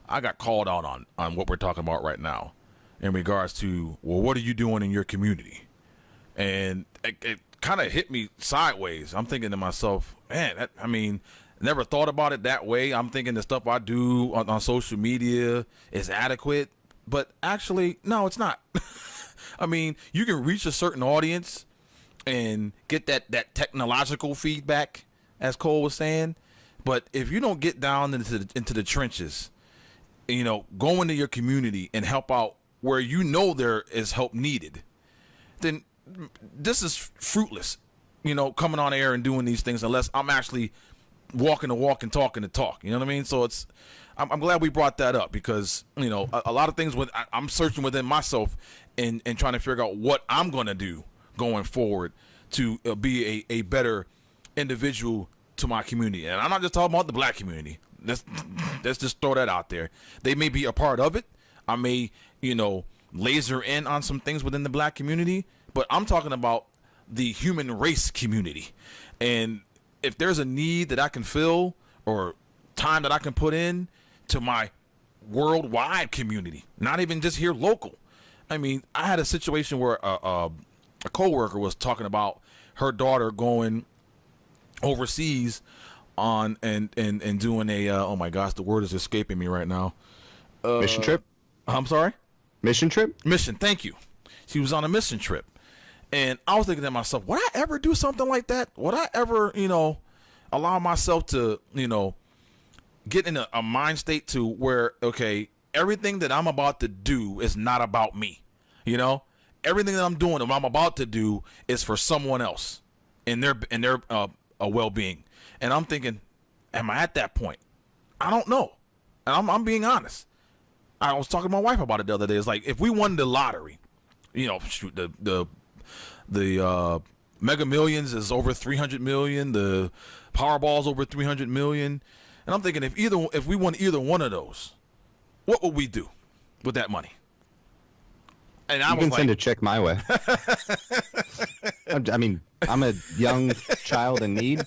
I got called out on what we're talking about right now in regards to, well, what are you doing in your community? And it kind of hit me sideways. I'm thinking to myself, man, never thought about it that way. I'm thinking the stuff I do on social media is adequate, but actually, no, it's not. I mean, you can reach a certain audience and get that technological feedback, as Cole was saying. But if you don't get down into the trenches, go into your community and help out where there is help needed, then this is fruitless, coming on air and doing these things unless I'm actually walking the walk and talking the talk. You know what I mean? So I'm glad we brought that up because, a lot of things I'm searching within myself and trying to figure out what I'm going to do going forward to be a better individual to my community. And I'm not just talking about the black community. Let's just throw that out there. They may be a part of it. I may, laser in on some things within the black community, but I'm talking about the human race community. And if there's a need that I can fill or time that I can put in to my worldwide community, not even just here local. I mean, I had a situation where a coworker was talking about her daughter going overseas on and doing a oh my gosh, the word is escaping me right now. Mission trip? I'm sorry? Mission trip? Mission, thank you. She was on a mission trip. And I was thinking to myself, would I ever do something like that? Would I ever, allow myself to, get in a mind state to where, okay, everything that I'm about to do is not about me. Everything that I'm doing and what I'm about to do is for someone else and their well-being. And I'm thinking, am I at that point? I don't know. And I'm being honest. I was talking to my wife about it the other day. It's like, if we won the lottery, shoot, the Mega Millions is over 300 million. The Powerball's over 300 million. And I'm thinking, if we won either one of those, what would we do with that money? And you can send a check my way. I mean, I'm a young child in need.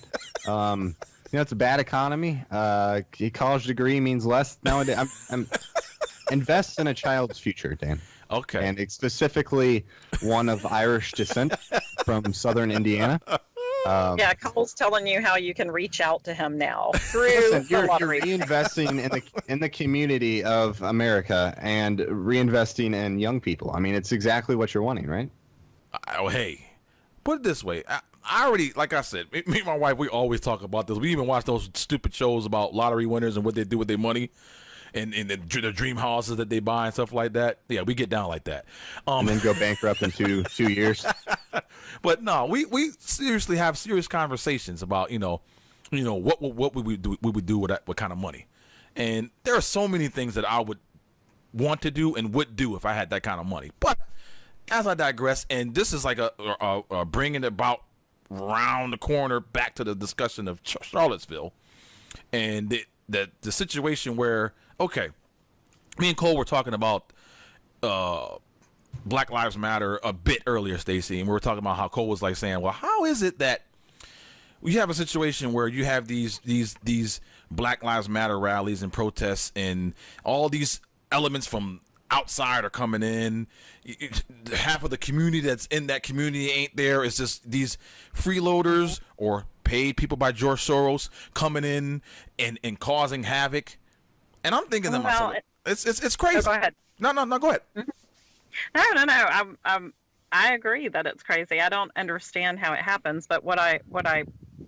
It's a bad economy. A college degree means less nowadays. I'm invest in a child's future, Dan. Okay. And specifically one of Irish descent from southern Indiana. Cole's telling you how you can reach out to him now through you're lottery. reinvesting in the community of America and reinvesting in young people. I mean, it's exactly what you're wanting, right? Hey, put it this way. I already, like I said, me and my wife, we always talk about this. We even watch those stupid shows about lottery winners and what they do with their money. and the dream houses that they buy and stuff like that. Yeah, we get down like that. And then go bankrupt in two years. But no, we seriously have serious conversations about what we would do with what kind of money. And there are so many things that I would want to do and would do if I had that kind of money. But as I digress, and this is like a bringing it about round the corner back to the discussion of Charlottesville and the situation where, okay, me and Cole were talking about Black Lives Matter a bit earlier, Stacy, and we were talking about how Cole was like saying, well, how is it that we have a situation where you have these Black Lives Matter rallies and protests and all these elements from outside are coming in. Half of the community that's in that community ain't there. It's just these freeloaders or paid people by George Soros coming in and causing havoc. And I'm thinking to myself, it's crazy. Oh, go ahead. No, go ahead. No. I agree that it's crazy. I don't understand how it happens, but what I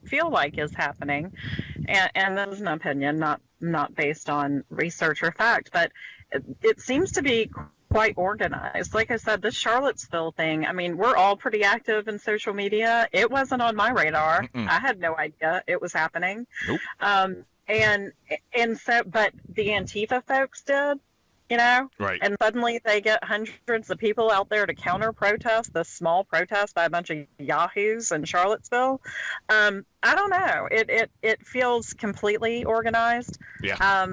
feel like is happening, and this is an opinion, not based on research or fact, but it seems to be quite organized. Like I said, this Charlottesville thing, I mean, we're all pretty active in social media. It wasn't on my radar. I had no idea it was happening. Nope. And so, but the Antifa folks did, right. And suddenly they get hundreds of people out there to counter protest this small protest by a bunch of yahoos in Charlottesville. I don't know. It feels completely organized. Yeah.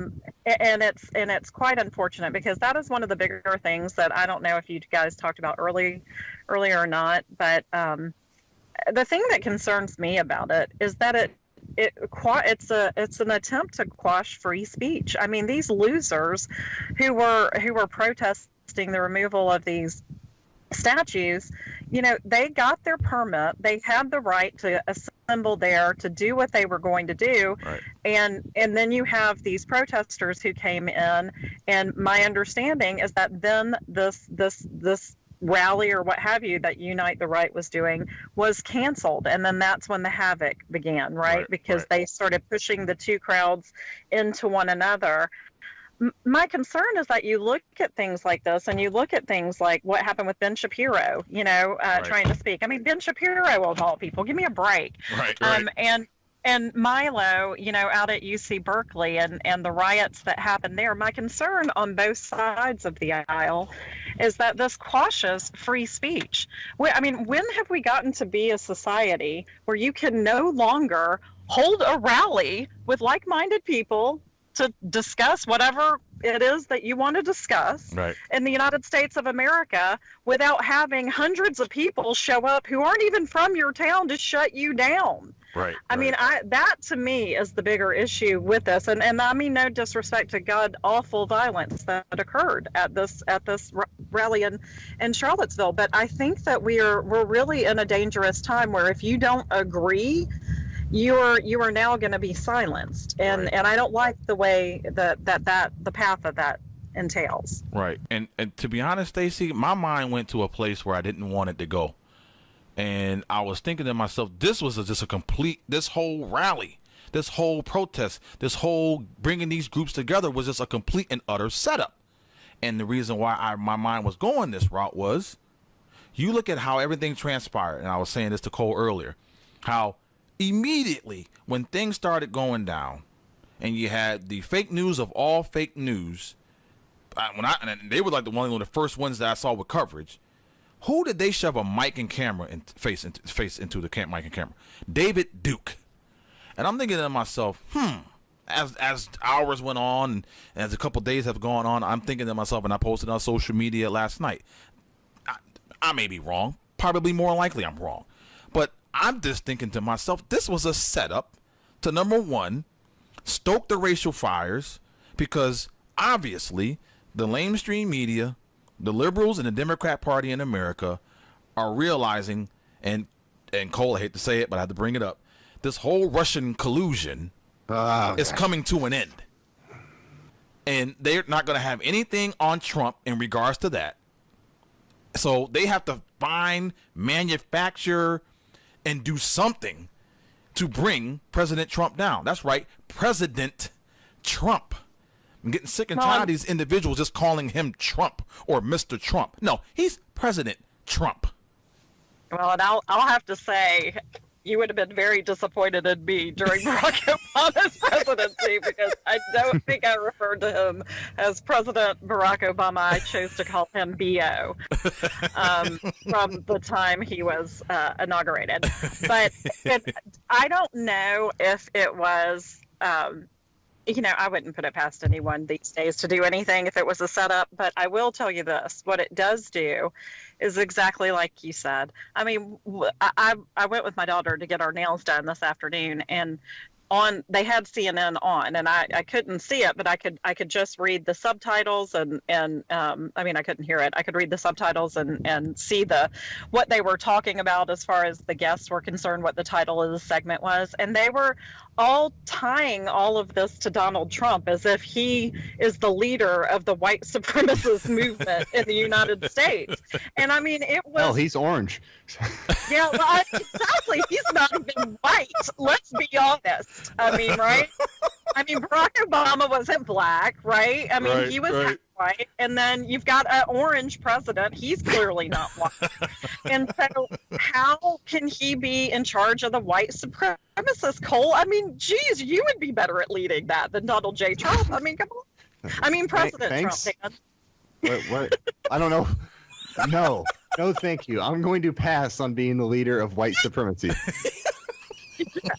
And it's quite unfortunate because that is one of the bigger things that I don't know if you guys talked about earlier or not, but the thing that concerns me about it is that it's an attempt to quash free speech. I mean, these losers who were protesting the removal of these statues, they got their permit. They had the right to assemble there to do what they were going to do. Right. And then you have these protesters who came in, and my understanding is that then this rally or what have you that Unite the Right was doing was canceled, and then that's when the havoc began, right? Because they started pushing the two crowds into one another. My concern is that you look at things like this, and you look at things like what happened with Ben Shapiro, trying to speak. I mean, Ben Shapiro of all people, give me a break. Right. And Milo, out at UC Berkeley and the riots that happened there, my concern on both sides of the aisle is that this quashes free speech. When have we gotten to be a society where you can no longer hold a rally with like-minded people to discuss whatever it is that you want to discuss in the United States of America without having hundreds of people show up who aren't even from your town to shut you down? I mean, that to me is the bigger issue with this, and I mean no disrespect to God awful violence that occurred at this rally in Charlottesville, but I think that we're really in a dangerous time where if you don't agree, you are now going to be silenced, and I don't like the way that the path of that entails. Right, and to be honest, Stacy, my mind went to a place where I didn't want it to go. And I was thinking to myself, this was this whole rally, this whole protest, this whole bringing these groups together was just a complete and utter setup. And the reason why my mind was going this route was, you look at how everything transpired, and I was saying this to Cole earlier, how immediately when things started going down, and you had the fake news of all fake news, and they were like one of the first ones that I saw with coverage. Who did they shove a mic and camera and face into the mic and camera? David Duke. And I'm thinking to myself, as hours went on and as a couple days have gone on, I'm thinking to myself, and I posted on social media last night, I may be wrong. Probably more likely I'm wrong. But I'm just thinking to myself, this was a setup to, number one, stoke the racial fires, because obviously the lamestream media, the liberals and the Democrat Party in America are realizing, and Cole, I hate to say it, but I have to bring it up, this whole Russian collusion is coming to an end. And they're not going to have anything on Trump in regards to that. So they have to find, manufacture, and do something to bring President Trump down. That's right, President Trump. I'm getting sick and tired of these individuals just calling him Trump or Mr. Trump. No, he's President Trump. Well, and I'll have to say, you would have been very disappointed in me during Barack Obama's presidency, because I don't think I referred to him as President Barack Obama. I chose to call him B.O. From the time he was inaugurated. But I don't know if it was... I wouldn't put it past anyone these days to do anything if it was a setup, but I will tell you this. What it does do is exactly like you said. I mean, I went with my daughter to get our nails done this afternoon, and they had CNN on, and I couldn't see it, but I could just read the subtitles and I mean, I couldn't hear it. I could read the subtitles and see what they were talking about as far as the guests were concerned, what the title of the segment was, and they were all tying all of this to Donald Trump as if he is the leader of the white supremacist movement in the United States. And I mean, it was... Oh, he's orange. Yeah, well, exactly. He's not even white. Let's be honest. I mean, right? I mean, Barack Obama wasn't black, right? I mean, he was half white. And then you've got an orange president. He's clearly not white. And so how can he be in charge of the white supremacist, Cole? I mean, geez, you would be better at leading that than Donald J. Trump. I mean, come on. I mean, President Trump. What? I don't know. No, thank you. I'm going to pass on being the leader of white supremacy.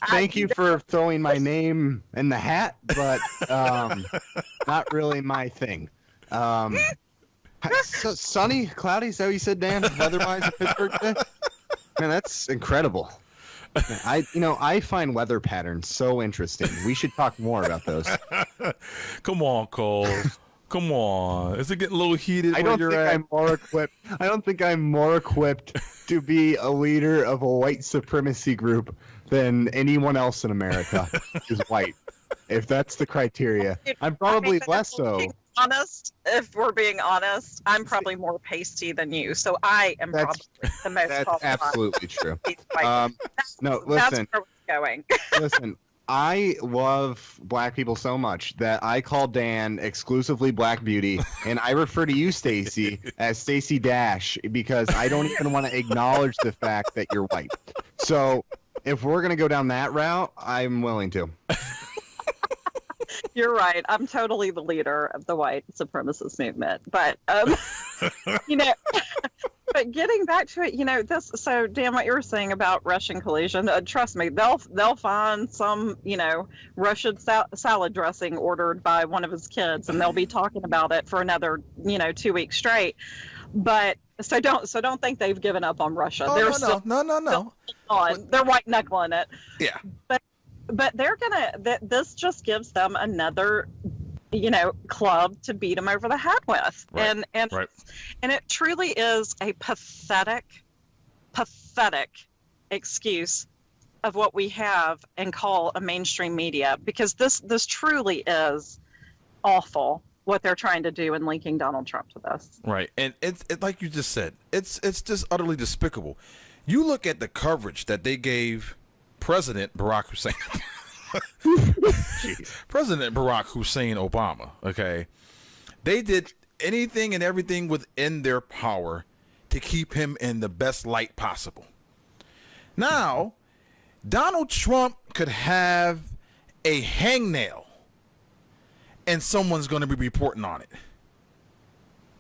Thank you for throwing my name in the hat, but not really my thing. So sunny, cloudy, is that what you said, Dan? Weather-wise in Pittsburgh today? Man, that's incredible. I find weather patterns so interesting. We should talk more about those. Come on, Cole. Come on. Is it getting a little heated I don't think I'm more equipped to be a leader of a white supremacy group than anyone else in America is white. If that's the criteria. I'm probably less so. If we're being honest, I'm probably more pasty than you. So I am probably the most That's absolutely true. No, listen. That's where we're going. Listen. I love black people so much that I call Dan exclusively Black Beauty, and I refer to you, Stacy, as Stacy Dash, because I don't even want to acknowledge the fact that you're white. So if we're going to go down that route, I'm willing to. You're right. I'm totally the leader of the white supremacist movement. But, but getting back to it, so Dan, what you were saying about Russian collusion, trust me, they'll find some, Russian salad dressing ordered by one of his kids, and they'll be talking about it for another, 2 weeks straight. But so don't think they've given up on Russia. Oh, no. They're white knuckling it. Yeah. But they're this just gives them another club to beat them over the head with. Right. And it truly is a pathetic excuse of what we have and call a mainstream media, because this truly is awful what they're trying to do in linking Donald Trump to this. Right. And it's like you just said, it's just utterly despicable. You look at the coverage that they gave President Barack Hussein President Barack Hussein Obama, okay? They did anything and everything within their power to keep him in the best light possible. Now, Donald Trump could have a hangnail and someone's going to be reporting on it.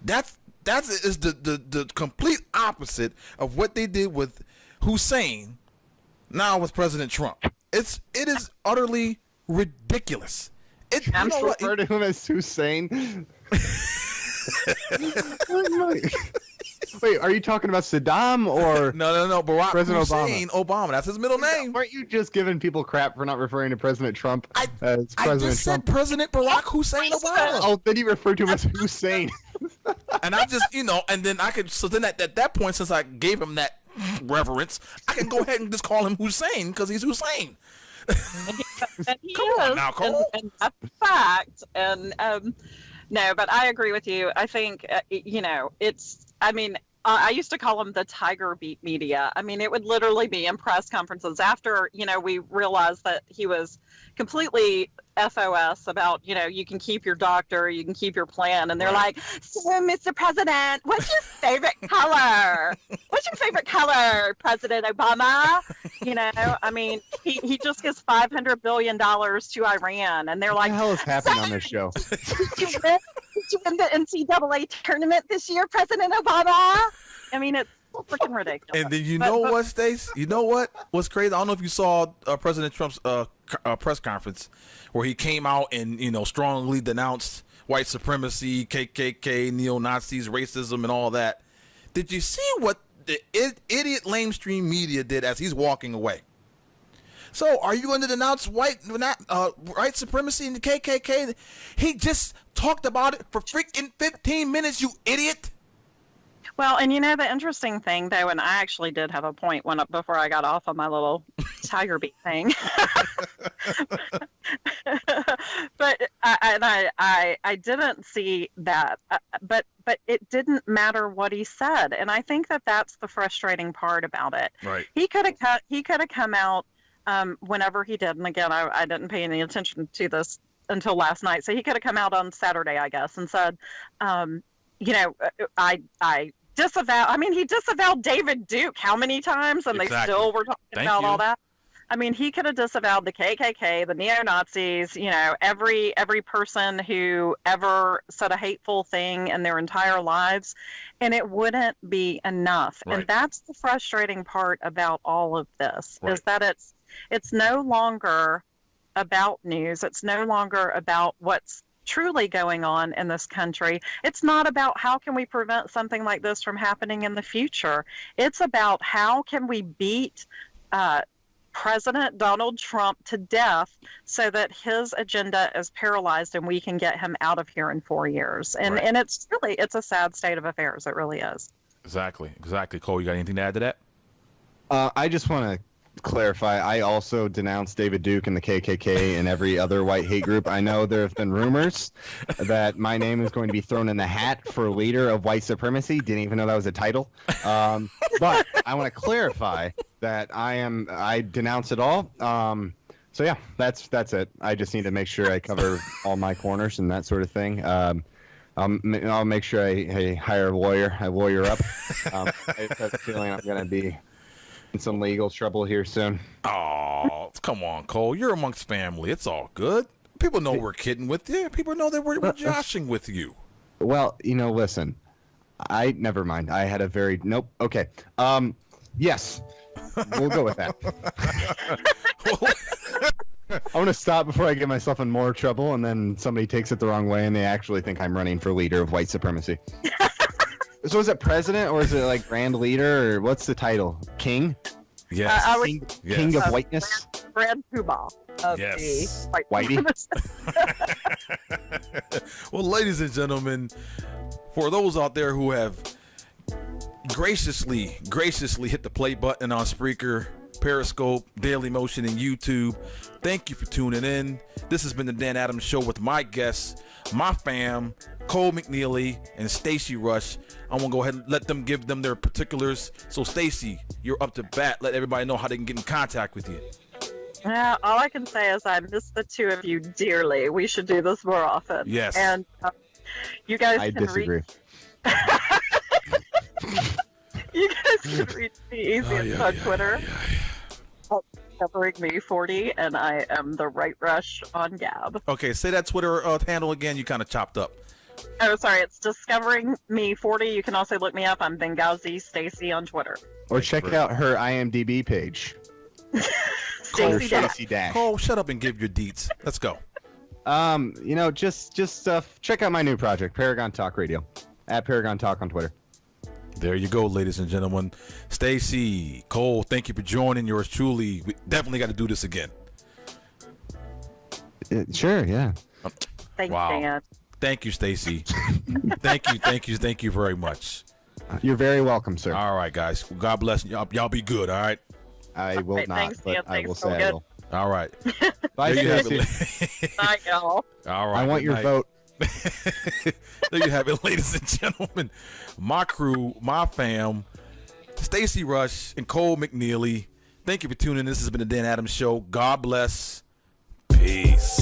That is the complete opposite of what they did with Hussein. Now with President Trump, it is utterly ridiculous. I'm refer to him as Hussein. Wait, are you talking about Saddam or no? Barack President Hussein Obama. That's his middle name. Weren't you just giving people crap for not referring to President Trump as President I just Trump? said President Barack Hussein Obama. Oh, then you referred to him as Hussein. And I just, and then I could. So then at that point, since I gave him that reverence, I can go ahead and just call him Hussein because he's Hussein. And he Come is, on now, Cole. and that's a fact. And no, but I agree with you. I think it's. I mean, I used to call them the Tiger Beat media. I mean, it would literally be in press conferences after, we realized that he was completely FOS about, you can keep your doctor, you can keep your plan. And they're like, so, Mr. President, what's your favorite color? What's your favorite color, President Obama? I mean, he just gives $500 billion to Iran. And they're like, what the hell is happening on this show? Did you win the NCAA tournament this year, President Obama? I mean, it's freaking ridiculous. And then what, Stace? You know what? What's crazy? I don't know if you saw President Trump's press conference where he came out and strongly denounced white supremacy, KKK, neo-Nazis, racism, and all that. Did you see what the idiot lamestream media did as he's walking away? So, are you going to denounce white supremacy and the KKK? He just talked about it for freaking 15 minutes, you idiot. Well, and the interesting thing, though, and I actually did have a point before I got off on my little Tiger Beat thing. But I didn't see that. But it didn't matter what he said, and I think that that's the frustrating part about it. Right. He could have come out whenever he did, and again, I didn't pay any attention to this until last night. So he could have come out on Saturday, I guess, and said, I disavow. I mean, he disavowed David Duke how many times, and exactly. They still were talking about all that. I mean, he could have disavowed the KKK, the neo-Nazis, every person who ever said a hateful thing in their entire lives, and it wouldn't be enough. Right. And that's the frustrating part about all of this, right. is that it's no longer about news. It's no longer about what's truly going on in this country. It's not about how can we prevent something like this from happening in the future. It's about how can we beat President Donald Trump to death so that his agenda is paralyzed and we can get him out of here in 4 years. And right. and it's a sad state of affairs. It really is. Exactly. Cole, you got anything to add to that? I just want to clarify. I also denounced David Duke and the KKK and every other white hate group. I know there have been rumors that my name is going to be thrown in the hat for leader of white supremacy. Didn't even know that was a title. But I want to clarify that I denounce it all. So yeah, that's it. I just need to make sure I cover all my corners and that sort of thing. I'll make sure I hire a lawyer. I lawyer up. I just have a feeling I'm going to be in some legal trouble here soon. Oh, come on, Cole. You're amongst family. It's all good. People know we're kidding with you. People know that we're joshing with you. Well, listen. Never mind. I had a very nope. Okay. Yes. We'll go with that. I want to stop before I get myself in more trouble, and then somebody takes it the wrong way, and they actually think I'm running for leader of white supremacy. So is it president, or is it like grand leader, or what's the title? King? Yes. King of whiteness? Grand Poobah of yes. the white Whitey? Well, ladies and gentlemen, for those out there who have graciously hit the play button on Spreaker, Periscope, Daily Motion, and YouTube, thank you for tuning in. This has been the Dan Adams Show with my guests, my fam, Cole McNeely and Stacy Rush. I'm gonna go ahead and let them give them their particulars. So Stacy, you're up to bat. Let everybody know how they can get in contact with you. Yeah, all I can say is I miss the two of you dearly. We should do this more often. Yes. And you guys I can disagree. You guys can reach me easiest on Twitter. Covering me 40, and I am the Right Rush on Gab. Okay, say that Twitter handle again. You kind of chopped up. Oh, sorry. It's Discovering Me 40. You can also look me up. I'm Benghazi Stacy on Twitter. Or check out her IMDb page. Stacy Dash. Cole, shut up and give your deets. Let's go. Just check out my new project, Paragon Talk Radio, at Paragon Talk on Twitter. There you go, ladies and gentlemen. Stacy, Cole, thank you for joining. Yours truly. We definitely got to do this again. Sure, yeah. Thanks, wow. Dan. Thank you, Stacy. Thank you very much. You're very welcome, sir. All right, guys. God bless you. Y'all be good, all right? I will not, thanks, but Dan. I will Thanks, say I will. All right. Bye, There you have Stacy. it. Bye, y'all. All right. I want good your night. vote. There you have it, ladies and gentlemen. My crew, my fam, Stacy Rush and Cole McNeely. Thank you for tuning in. This has been the Dan Adams Show. God bless. Peace.